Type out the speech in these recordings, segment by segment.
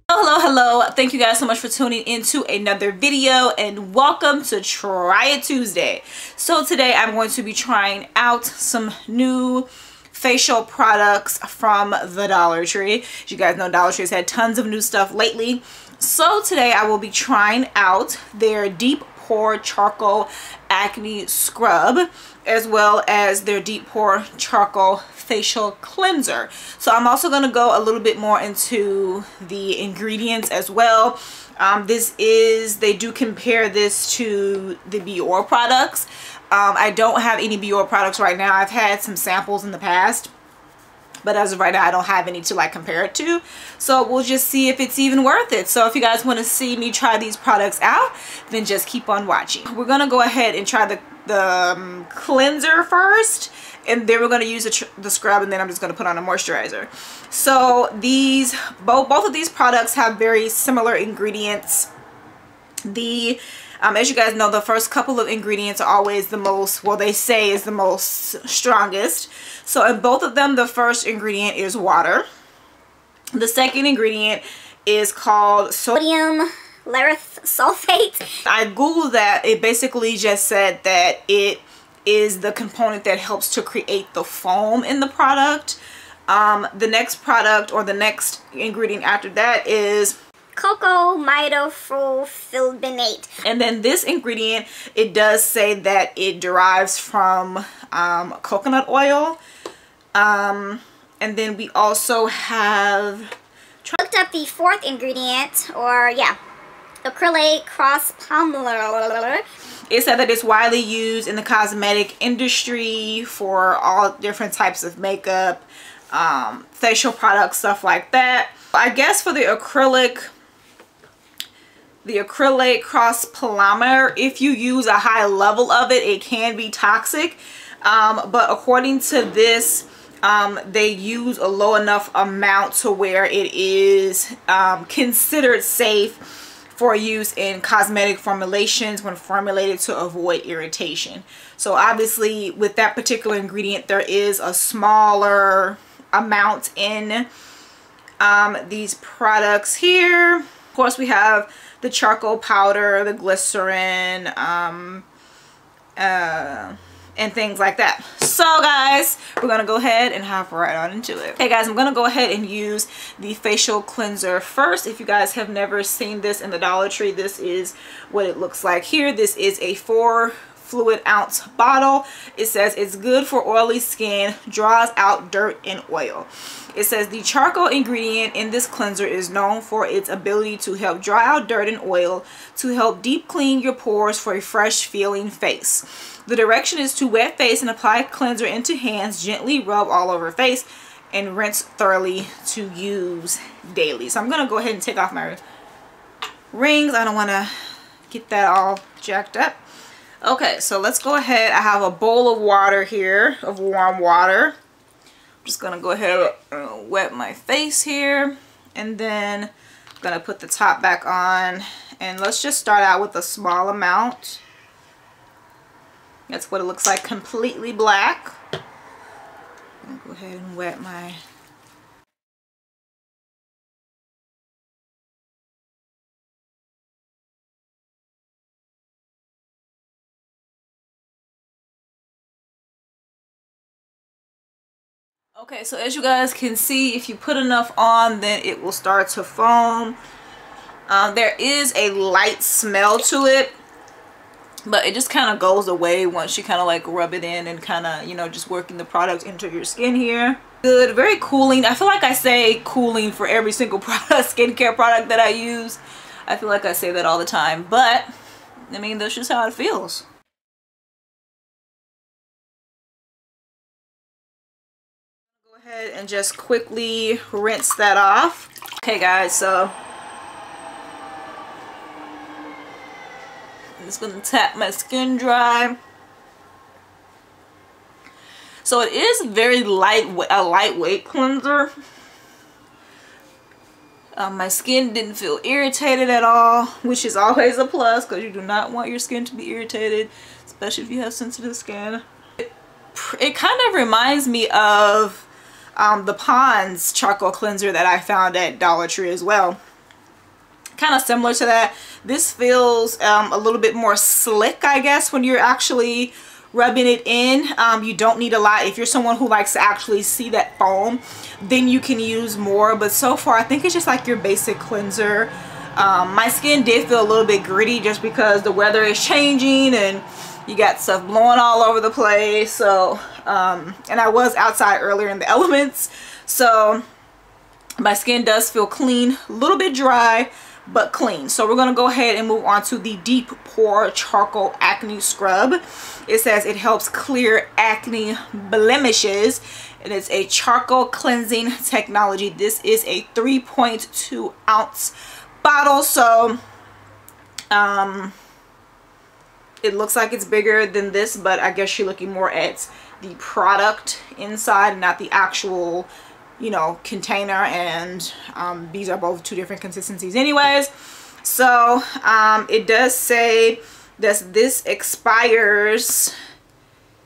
Hello, thank you guys so much for tuning into another video, and welcome to Try It Tuesday. So today I'm going to be trying out some new facial products from the Dollar Tree. As you guys know, Dollar Tree has had tons of new stuff lately. So today I will be trying out their Deep Pore Charcoal Acne Scrub, as well as their Deep Pore Charcoal Facial Cleanser. So I'm also going to go a little bit more into the ingredients as well. They do compare this to the Pore products. I don't have any Pore products right now. I've had some samples in the past, but as of right now I don't have any to like compare it to. So we'll just see if it's even worth it. So if you guys want to see me try these products out, then just keep on watching. We're going to go ahead and try the cleanser first, and then we're going to use the scrub, and then I'm just going to put on a moisturizer. So both of these products have very similar ingredients. As you guys know, the first couple of ingredients are always the most, well, they say is the most strongest. So in both of them, the first ingredient is water. The second ingredient is called sodium lauryl sulfate. I googled that. It basically just said that it is the component that helps to create the foam in the product. The next product, or the next ingredient after that, is cocoa mydofulminate. And then this ingredient, it does say that it derives from coconut oil. And then we also have looked up the fourth ingredient, or yeah, acrylate cross polymer. It said that it's widely used in the cosmetic industry for all different types of makeup, facial products, stuff like that. I guess for the acrylate cross polymer, if you use a high level of it, it can be toxic. But according to this, they use a low enough amount to where it is considered safe for use in cosmetic formulations when formulated to avoid irritation. So obviously with that particular ingredient, there is a smaller amount in these products here. Of course, we have the charcoal powder, the glycerin, and things like that. So guys, we're gonna go ahead and hop right on into it. Okay guys, I'm gonna go ahead and use the facial cleanser first. If you guys have never seen this in the Dollar Tree, this is what it looks like here. This is a 4 fluid ounce bottle. It says it's good for oily skin, draws out dirt and oil. It says the charcoal ingredient in this cleanser is known for its ability to help dry out dirt and oil, to help deep clean your pores for a fresh feeling face. The direction is to wet face and apply cleanser into hands, gently rub all over face, and rinse thoroughly to use daily. So I'm going to go ahead and take off my rings. I don't want to get that all jacked up. Okay, so let's go ahead. I have a bowl of water here, of warm water. I'm just going to go ahead and wet my face here, and then I'm going to put the top back on, and let's just start out with a small amount. That's what it looks like, completely black. I'm going to go ahead and wet my... Okay, so as you guys can see, if you put enough on, then it will start to foam. There is a light smell to it, but it just kind of goes away once you kind of like rub it in and kind of, you know, just working the product into your skin here. Good, very cooling. I feel like I say cooling for every single product, skincare product that I use. I feel like I say that all the time, but I mean, that's just how it feels. Go ahead and just quickly rinse that off. Okay guys, so I'm just gonna tap my skin dry. So it is very lightweight cleanser. My skin didn't feel irritated at all, which is always a plus because you do not want your skin to be irritated, especially if you have sensitive skin. it kind of reminds me of the Pond's charcoal cleanser that I found at Dollar Tree as well. Kind of similar to that. This feels a little bit more slick, I guess, when you're actually rubbing it in. You don't need a lot. If you're someone who likes to actually see that foam, then you can use more, but so far I think it's just like your basic cleanser. My skin did feel a little bit gritty just because the weather is changing and you got stuff blowing all over the place. So and I was outside earlier in the elements, so my skin does feel clean, a little bit dry but clean. So we're going to go ahead and move on to the Deep Pore Charcoal Acne Scrub. It says it helps clear acne blemishes, and it's a charcoal cleansing technology. This is a 3.2 ounce bottle, so it looks like it's bigger than this, but I guess you're looking more at the product inside, not the actual, you know, container. And these are both two different consistencies anyways. So it does say that this expires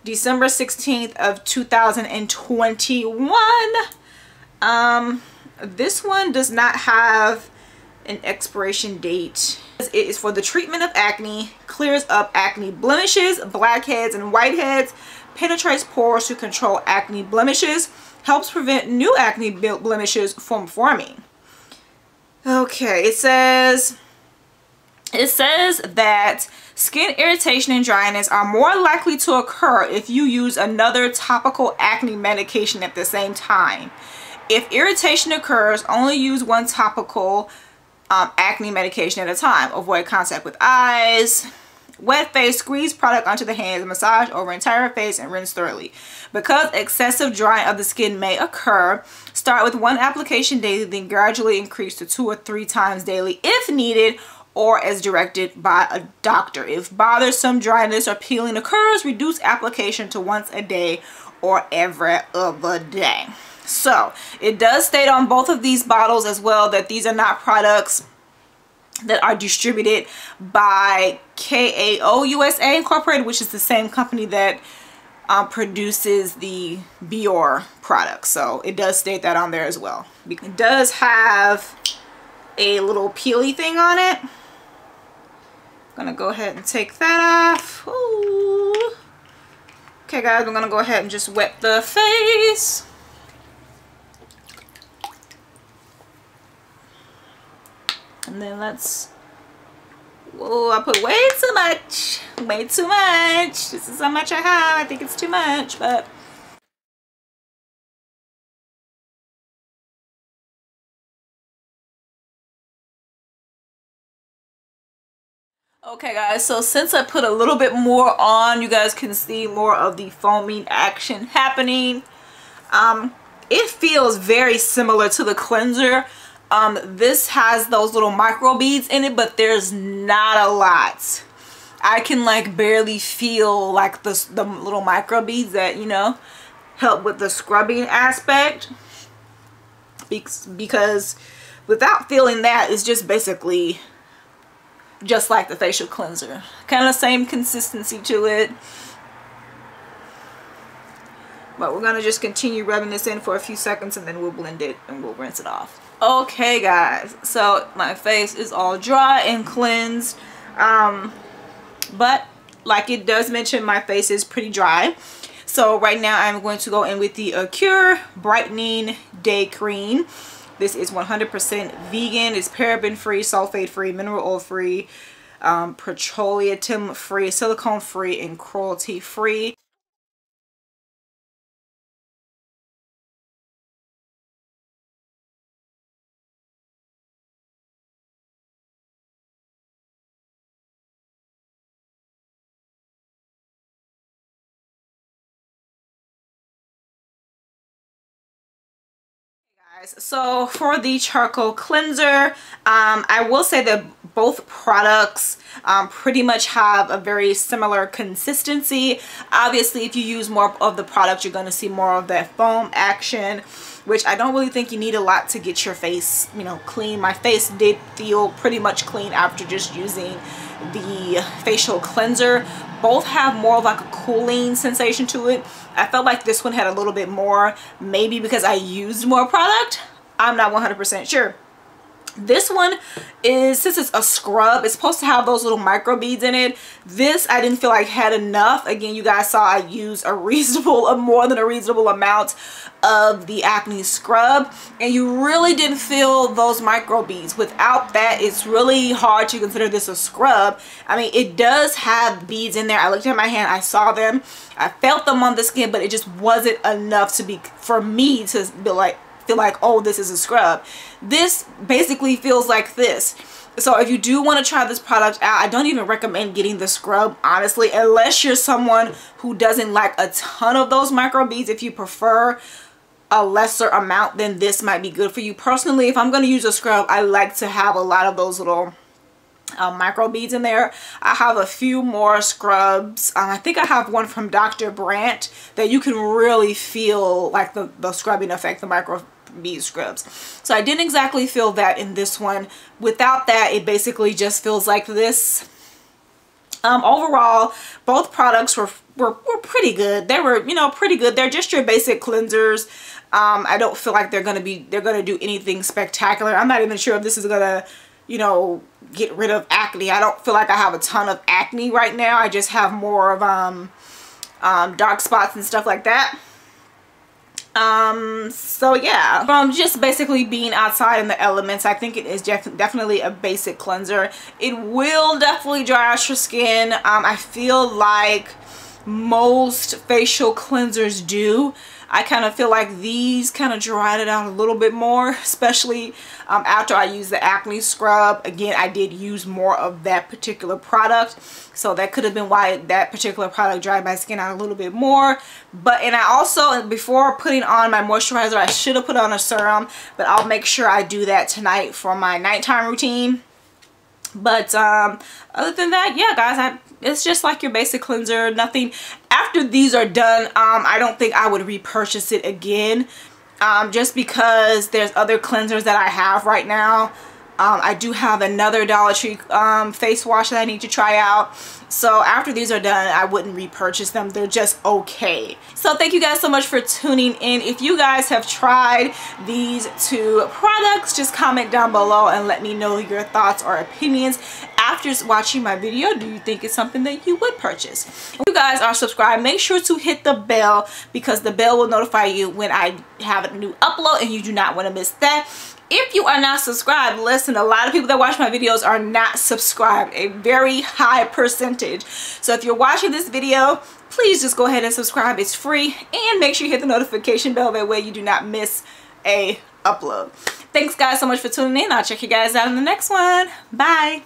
December 16th of 2021. This one does not have an expiration date. It is for the treatment of acne, clears up acne blemishes, blackheads and whiteheads, penetrates pores to control acne blemishes, helps prevent new acne blemishes from forming. Okay, it says that skin irritation and dryness are more likely to occur if you use another topical acne medication at the same time. If irritation occurs, only use one topical acne medication at a time. Avoid contact with eyes. Wet face, squeeze product onto the hands, massage over entire face, and rinse thoroughly. Because excessive drying of the skin may occur, start with one application daily, then gradually increase to 2 or 3 times daily if needed, or as directed by a doctor. If bothersome dryness or peeling occurs, reduce application to once a day or every other day. So it does state on both of these bottles as well that these are not products that are distributed by KAO USA Incorporated, which is the same company that produces the Pore products. So it does state that on there as well. It does have a little peely thing on it. I'm gonna go ahead and take that off. Ooh. Okay guys, I'm gonna go ahead and just wet the face. And then let's, whoa, I put way too much. Way too much. This is how much I have. I think it's too much, but. Okay guys, so since I put a little bit more on, you guys can see more of the foaming action happening. It feels very similar to the cleanser. This has those little micro beads in it, but there's not a lot. I can like barely feel like the little micro beads that, you know, help with the scrubbing aspect, because without feeling that, it's just basically just like the facial cleanser. Kind of same consistency to it. But we're gonna just continue rubbing this in for a few seconds and then we'll blend it and we'll rinse it off. Okay guys, so my face is all dry and cleansed, but like it does mention, my face is pretty dry. So right now I'm going to go in with the Pure Brightening Day Cream. This is 100% vegan. It's paraben free, sulfate free, mineral oil free, petroleum free, silicone free, and cruelty free. So for the charcoal cleanser, I will say that both products pretty much have a very similar consistency. Obviously, if you use more of the product, you're going to see more of that foam action, which I don't really think you need a lot to get your face, you know, clean. My face did feel pretty much clean after just using the facial cleanser. Both have more of like a cooling sensation to it. I felt like this one had a little bit more, maybe because I used more product. I'm not 100% sure. This one is, since it's a scrub, it's supposed to have those little micro beads in it. This I didn't feel like had enough. Again, you guys saw I used more than a reasonable amount of the Acne scrub, and you really didn't feel those micro beads. Without that, it's really hard to consider this a scrub. I mean, it does have beads in there. I looked at my hand, I saw them, I felt them on the skin, but it just wasn't enough to be, for me to be like, feel like, oh, this is a scrub. This basically feels like this. So if you do want to try this product out, I don't even recommend getting the scrub, honestly, unless you're someone who doesn't like a ton of those micro beads. If you prefer a lesser amount, then this might be good for you. Personally, if I'm going to use a scrub, I like to have a lot of those little micro beads in there. I have a few more scrubs. I think I have one from Dr. Brandt that you can really feel like the scrubbing effect, the micro bead scrubs. So I didn't exactly feel that in this one. Without that, it basically just feels like this. Overall, both products were pretty good. They were, you know, pretty good. They're just your basic cleansers. I don't feel like they're gonna do anything spectacular. I'm not even sure if this is gonna, you know, get rid of acne. I don't feel like I have a ton of acne right now. I just have more of dark spots and stuff like that. So yeah, from just basically being outside in the elements, I think it is definitely a basic cleanser. It will definitely dry out your skin. I feel like most facial cleansers do. I kind of feel like these kind of dried it out a little bit more, especially after I used the Acne scrub. Again, I did use more of that particular product, so that could have been why that particular product dried my skin out a little bit more. But, and I also, before putting on my moisturizer, I should have put on a serum, but I'll make sure I do that tonight for my nighttime routine. But other than that, yeah guys, it's just like your basic cleanser. Nothing after these are done. I don't think I would repurchase it again, just because there's other cleansers that I have right now. I do have another Dollar Tree face wash that I need to try out. So after these are done, I wouldn't repurchase them. They're just okay. So thank you guys so much for tuning in. If you guys have tried these two products, just comment down below and let me know your thoughts or opinions after watching my video. Do you think it's something that you would purchase? If you guys are subscribed, make sure to hit the bell, because the bell will notify you when I have a new upload, and you do not want to miss that. If you are not subscribed, listen, a lot of people that watch my videos are not subscribed, a very high percentage. So if you're watching this video, please just go ahead and subscribe. It's free, and make sure you hit the notification bell. That way you do not miss a upload. Thanks guys so much for tuning in. I'll check you guys out in the next one. Bye.